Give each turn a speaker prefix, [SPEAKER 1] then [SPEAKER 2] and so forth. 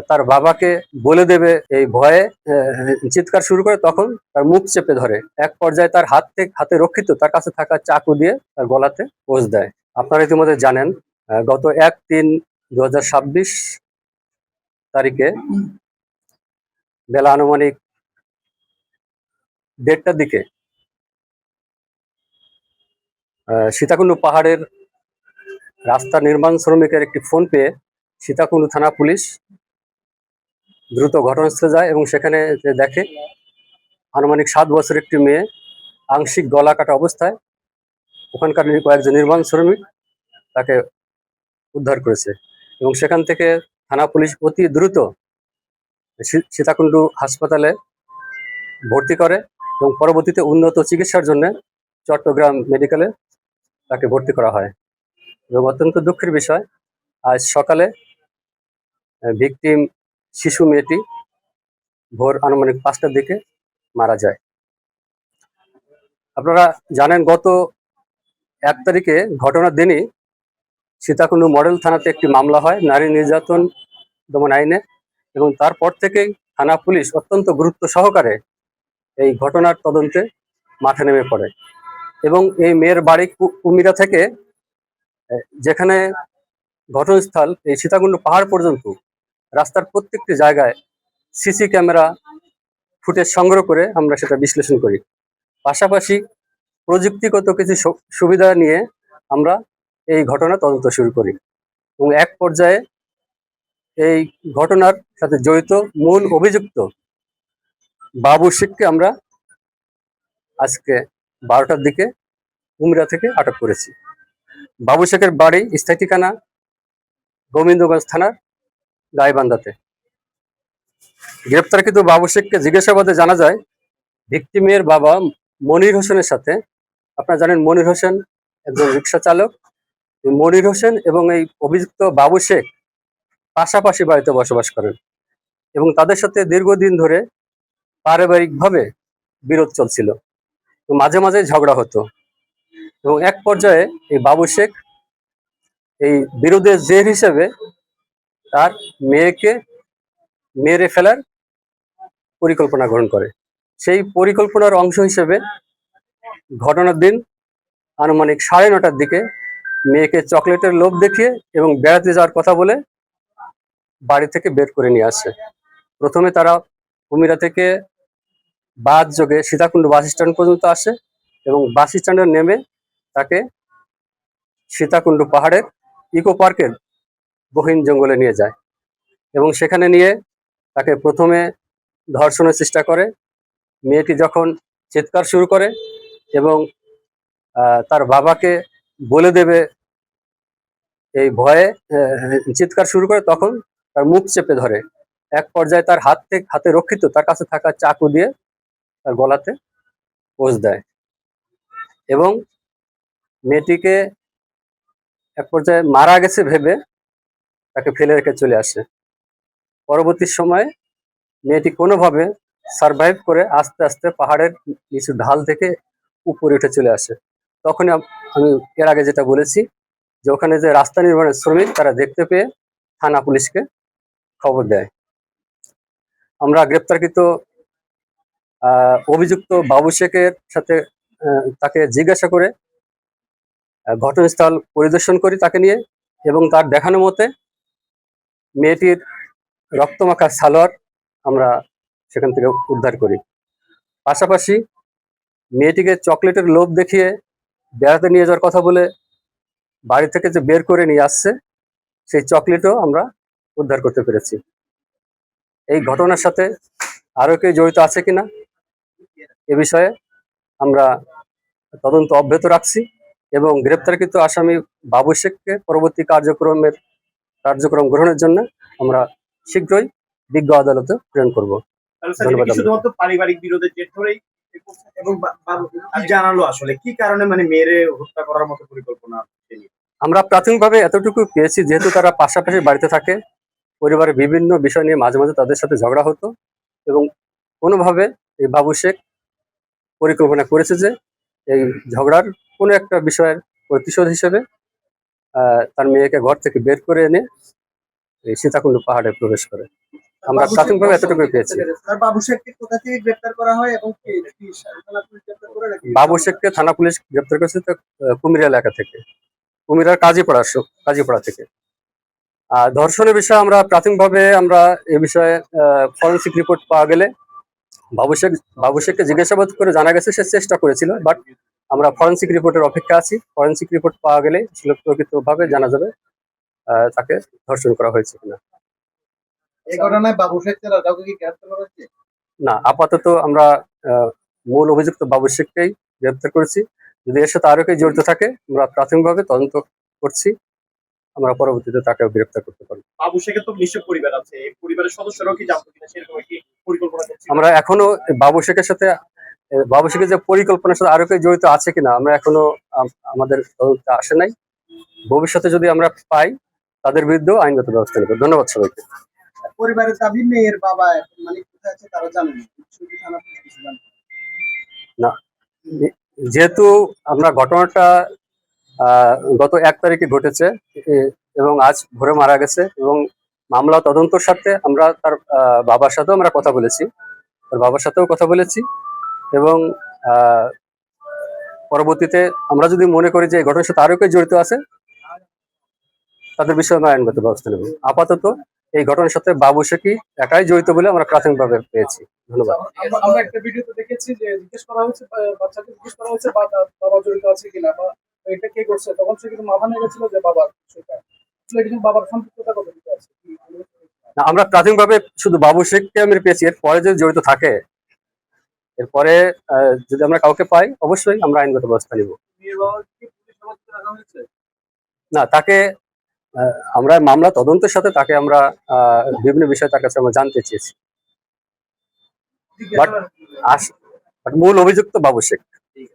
[SPEAKER 1] তার বাবাকে বলে দেবে এই ভয়ে চিৎকার শুরু করে, তখন তার মুখ চেপে ধরে। এক পর্যায়ে তার হাতে রক্ষিত তার কাছে থাকা চাকু দিয়ে তার গলাতে পোঁচ দেয়। আপনারা ইতিমধ্যে জানেন, গত 1-3-2026 তারিখে বেলা আনুমানিক 1:30টার দিকে সীতাকুণ্ড পাহাড়ের রাস্তা নির্মাণ শ্রমিকের একটি ফোন পেয়ে সীতাকুণ্ড থানা পুলিশ দ্রুত ঘটনাস্থলে যায় এবং সেখানে যে দেখে আনুমানিক 7 বছরের একটি মেয়ে আংশিক গলা কাটা অবস্থায় ওখানকার কয়েকজন নির্মাণ শ্রমিক তাকে উদ্ধার করেছে এবং সেখান থেকে থানা পুলিশ অতি দ্রুত সীতাকুণ্ড হাসপাতালে ভর্তি করে এবং পরবর্তীতে উন্নত চিকিৎসার জন্য চট্টগ্রাম মেডিকেলে তাকে ভর্তি করা হয়। এবং অত্যন্ত দুঃখের বিষয়, আজ সকালে ভিকটিম শিশু মেয়েটি ভোর আনুমানিক 5টার দিকে মারা যায়। আপনারা জানেন, গত 1 তারিখে ঘটনার দিনই সীতাকুণ্ড মডেল থানাতে একটি মামলা হয় নারী নির্যাতন দমন আইনে, এবং তারপর থেকেই থানা পুলিশ অত্যন্ত গুরুত্ব সহকারে এই ঘটনার তদন্তে মাঠে নেমে পড়ে এবং এই মেয়ের বাড়ি কুমিরা থেকে যেখানে ঘটনাস্থল এই সীতাকুণ্ড পাহাড় পর্যন্ত রাস্তার প্রত্যেকটি জায়গায় সিসি ক্যামেরা ফুটেজ সংগ্রহ করে আমরা সেটা বিশ্লেষণ করি। পাশাপাশি প্রযুক্তিগত কিছু সুবিধা নিয়ে আমরা এই ঘটনা তদন্ত শুরু করি এবং এক পর্যায়ে এই ঘটনার সাথে জড়িত মূল অভিযুক্ত বাবু শেখকে আমরা আজকে 12টার দিকে কুমিরা থেকে আটক করেছি। বাবু শেখের বাড়ি স্থায়ী ঠিকানা গোবিন্দগঞ্জ থানার গাইবান্ধাতে। গ্রেপ্তারকৃত বাবু শেখকে জিজ্ঞাসাবাদে জানা যায়, ভিকটিমের বাবা মনির হোসেনের সাথে, আপনারা জানেন মনির হোসেন একজন রিক্সা চালক, মনির হোসেন এবং এই অভিযুক্ত বাবু শেখ পাশাপাশি বাড়িতে বসবাস করেন এবং তাদের সাথে দীর্ঘদিন ধরে পারিবারিকভাবে বিরোধ চলছিল, মাঝে মাঝে ঝগড়া হতো এবং এক পর্যায়ে এই বাবু শেখ এই বিরোধের জের হিসেবে তার মেয়েকে মেরে ফেলার পরিকল্পনা গ্রহণ করে। সেই পরিকল্পনার অংশ হিসেবে ঘটনার দিন আনুমানিক 9:30টার দিকে মেয়েকে চকলেটের লোভ দেখিয়ে এবং বেড়াতে যাওয়ার কথা বলে বাড়ি থেকে বের করে নিয়ে আসে। প্রথমে তারা কুমিরা থেকে বাস যোগে সীতাকুণ্ড বাস স্ট্যান্ড পর্যন্ত আসে এবং বাস স্ট্যান্ডে নেমে তাকে সীতাকুণ্ড পাহাড়ের ইকো পার্কের গহীন জঙ্গলে নিয়ে যায় এবং সেখানে নিয়ে তাকে প্রথমে ধর্ষণের চেষ্টা করে। মেয়েটি যখন চিৎকার শুরু করে এবং তার বাবাকে বলে দেবে এই ভয়ে চিৎকার শুরু করে, তখন তার মুখ চেপে ধরে। এক পর্যায়ে তার হাতে রক্ষিত তার কাছে থাকা চাকু দিয়ে তার গলাতে পোঁচ দেয় এবং মেয়েটিকে এক পর্যায়ে মারা গেছে ভেবে তাকে ফেলে রেখে চলে আসে। পরবর্তী সময়ে মেয়েটি কোনোভাবে সারভাইভ করে আস্তে আস্তে পাহাড়ের নিচু ঢাল থেকে উপরে উঠে চলে আসে। তখনই আমি এর আগে যেটা বলেছি যে ওখানে যে রাস্তা নির্মাণের শ্রমিক তারা দেখতে পেয়ে থানা পুলিশকে খবর দেয়। আমরা গ্রেপ্তারকৃত অভিযুক্ত বাবু শেখের সাথে তাকে জিজ্ঞাসা করে ঘটনাস্থল পরিদর্শন করি তাকে নিয়ে এবং তার দেখানো মতে মেয়েটির রক্তমাখা সালোয়ার আমরা সেখান থেকে উদ্ধার করি। পাশাপাশি মেয়েটিকে চকলেটের লোভ দেখিয়ে বেড়াতে নিয়ে যাওয়ার কথা বলে বাড়ি থেকে যে বের করে নিয়ে আসছে সেই চকলেটও আমরা উদ্ধার করতে পেরেছি। এই ঘটনার সাথে আরো কেউ জড়িত আছে কিনা এ বিষয়ে আমরা তদন্ত অব্যাহত রাখছি এবং গ্রেপ্তারকৃত আসামি বাবু শেখকে পরবর্তী কার্যক্রম গ্রহণের জন্য আমরা শীঘ্রই বিজ্ঞ আদালতে প্রেরণ করব। ধন্যবাদ।
[SPEAKER 2] শুধুমাত্র পারিবারিক বিরোধের জের ধরেই এবং জানালো আসলে কি কারণে মানে মেয়েরে হত্যা করার মতো পরিকল্পনা?
[SPEAKER 1] আমরা প্রাথমিকভাবে এতটুকু পেয়েছি, যেহেতু তারা পাশাপাশি বাড়িতে থাকে, পরিবারের বিভিন্ন বিষয় নিয়ে মাঝে মাঝে তাদের সাথে ঝগড়া হতো এবং কোনোভাবে এই বাবু শেখ পরিকল্পনা করেছে যে এই ঝগড়ার কোনো একটা বিষয়ের প্রতিশোধ হিসেবে তার মেয়েকে ঘর থেকে বের করে এনে এই সীতাকুণ্ড পাহাড়ে প্রবেশ করে। আমরা প্রাথমিকভাবে এতটুকু পেয়েছি।
[SPEAKER 2] আর বাবু শেখকে কোথা থেকে গ্রেফতার করা হয় এবং কি থানা পুলিশ গ্রেফতার করে নাকি?
[SPEAKER 1] বাবু শেখকে থানা পুলিশ গ্রেপ্তার করেছে তো কুমিরা এলাকা থেকে, কুমিরার কাজীপাড়া থেকে। আর ধর্ষণের বিষয়ে আমরা প্রাথমিকভাবে আমরা এ বিষয়ে ফরেন্সিক রিপোর্ট পাওয়া গেলে বাবু শেখকে জিজ্ঞাসাবাদ করে জানা গেছে সে চেষ্টা করেছিল, বাট আমরা ফরেন্সিক রিপোর্টের অপেক্ষা আছি। ফরেন্সিক রিপোর্ট পাওয়া গেলে আসলে প্রকৃতভাবে জানা যাবে তাকে ধর্ষণ করা হয়েছে কিনা।
[SPEAKER 2] এই ঘটনায় বাবু শেখ ছাড়া কাউকে কি গ্রেফতার করা হয়েছে?
[SPEAKER 1] না, আপাতত আমরা মূল অভিযুক্ত বাবু শেখকেই গ্রেপ্তার করেছি। যদি এর সাথে আরো কেউ জড়িত থাকে আমরা প্রাথমিকভাবে তদন্ত করছি, আমরা পরবর্তীতে তাকেও গ্রেপ্তার করতে পারবো।
[SPEAKER 2] বাবু শেখের তো নিশ্চয় পরিবার আছে, এই পরিবারের সদস্যরাও কি জানতো কিনা সেরকম কি পরিকল্পনা করছে?
[SPEAKER 1] আমরা এখনো বাবু শেখের সাথে বাবু শেখের যে পরিকল্পনার সাথে আরো কেউ জড়িত আছে কিনা আমরা এখনো আমাদের তদন্তে আসে নাই। ভবিষ্যতে যদি আমরা পাই তাদের বিরুদ্ধেও আইনগত ব্যবস্থা নেব। ধন্যবাদ সবাইকে।
[SPEAKER 2] পরিবারের দাবি মেয়ের বাবা এখন মানে কোথায় আছে তারা জানে না, শুধু থানা পুলিশ কিছু জানে না।
[SPEAKER 1] না, যেহেতু আমরা ঘটনাটা গত 1 তারিখে ঘটেছে এবং আজ ভোরে মারা গেছে, এবং মামলা তদন্তর সাথে আমরা তার বাবার সাথেও আমরা কথা বলেছি, তার বাবার সাথেও কথা বলেছি, এবং পরবর্তীতে আমরা যদি মনে করি যে এই ঘটনার সাথে আরো কেউ জড়িত আছে তাদের বিষয়ে আমরা আইনগত ব্যবস্থা নেব। আপাতত এই ঘটনার সাথে বাবু শেখই একাই জড়িত বলে আমরা প্রাথমিকভাবে পেয়েছি। ধন্যবাদ।
[SPEAKER 3] আমরা একটা ভিডিওতে দেখেছি যে জিজ্ঞেস করা হয়েছে, বাচ্চাকে জিজ্ঞেস করা হয়েছে বাবা জড়িত আছে কিনা বা এটা কে করছে, তখন সে কিন্তু মাথা নিয়ে গেছিল যে বাবা সেটা আসলে কিন্তু বাবার সম্পৃক্ততা কতটুকু আছে।
[SPEAKER 1] না, আমরা প্রাথমিকভাবে শুধু বাবু শেখকে আমি পেয়েছি, এরপরে যদি জড়িত থাকে, এরপরে যদি আমরা কাউকে পাই অবশ্যই আমরা আইনগত ব্যবস্থা নিব।
[SPEAKER 3] মেয়ের বাবা কি পুলিশ হেফাজতে রাখা হয়েছে?
[SPEAKER 1] না, তাকে আমরা মামলা তদন্তের সাথে তাকে আমরা বিভিন্ন বিষয়ে তার কাছে আমরা জানতে চেয়েছি, বাট মূল অভিযুক্ত বাবু শেখ।